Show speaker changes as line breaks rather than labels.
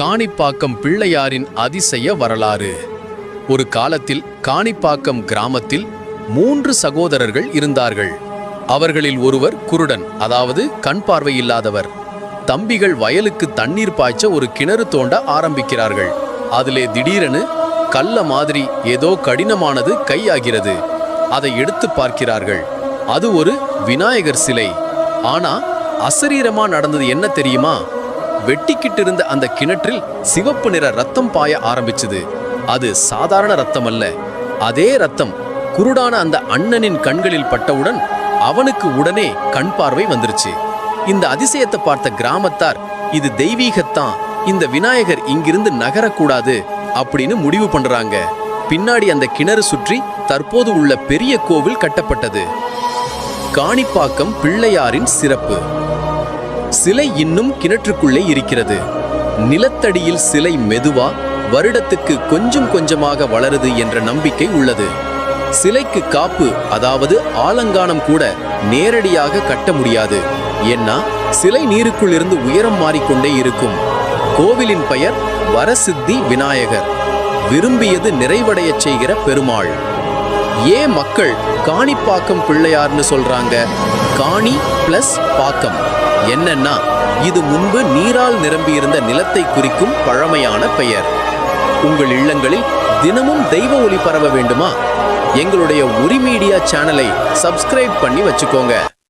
காணிப்பாக்கம் பிள்ளையாரின் அதிசய வரலாறு. ஒரு காலத்தில் காணிப்பாக்கம் கிராமத்தில் 3 சகோதரர்கள் இருந்தார்கள். அவர்களில் ஒருவர் குருடன், அதாவது கண் பார்வை இல்லாதவர். தம்பிகள் வயலுக்கு தண்ணீர் பாய்ச்ச ஒரு கிணறு தோண்ட ஆரம்பிக்கிறார்கள். அதிலே திடீரென கல்ல மாதிரி ஏதோ கடினமானது கையாகிறது. அதை எடுத்து பார்க்கிறார்கள். அது ஒரு விநாயகர் சிலை. ஆனா அசரீரமா நடந்தது என்ன தெரியுமா? வெட்டிக்கிட்டு இருந்த அந்த கிணற்றில் சிவப்பு நிற ரத்தம் பாய ஆரம்பிச்சது. அது சாதாரண ரத்தம் அல்ல. அதே ரத்தம் குருடான அந்த அண்ணனின் கண்களில் பட்டவுடன் அவனுக்கு உடனே கண் பார்வை வந்துருச்சு. இந்த அதிசயத்தை பார்த்த கிராமத்தார், இது தெய்வீகத்தான், இந்த விநாயகர் இங்கிருந்து நகரக்கூடாது அப்படின்னு முடிவு பண்றாங்க. பின்னாடி அந்த கிணறு சுற்றி தற்போது உள்ள பெரிய கோவில் கட்டப்பட்டது. காணிப்பாக்கம் பிள்ளையாரின் சிறப்பு. சிலை இன்னும் கிணற்றுக்குள்ளே இருக்கிறது. நிலத்தடியில் சிலை மெதுவா வருடத்துக்கு கொஞ்சம் கொஞ்சமாக வளருது என்ற நம்பிக்கை உள்ளது. சிலைக்கு காப்பு, அதாவது ஆலங்கானம் கூட நேரடியாக கட்ட முடியாது. ஏன்னா சிலை நீருக்குள் இருந்து உயரம் மாறிக்கொண்டே இருக்கும். கோவிலின் பெயர் வரசித்தி விநாயகர், விரும்பியது நிறைவடையச் செய்கிற பெருமாள். ஏன் மக்கள் காணிப்பாக்கம் பிள்ளையார்னு சொல்றாங்க? காணி பிளஸ் பாக்கம் என்னன்னா, இது முன்பு நீரால் நிரம்பியிருந்த நிலத்தை குறிக்கும் பழமையான பெயர். உங்கள் இல்லங்களில் தினமும் தெய்வ ஒளி பரவ வேண்டுமா? எங்களுடைய உரி மீடியா சேனலை சப்ஸ்கிரைப் பண்ணி வச்சுக்கோங்க.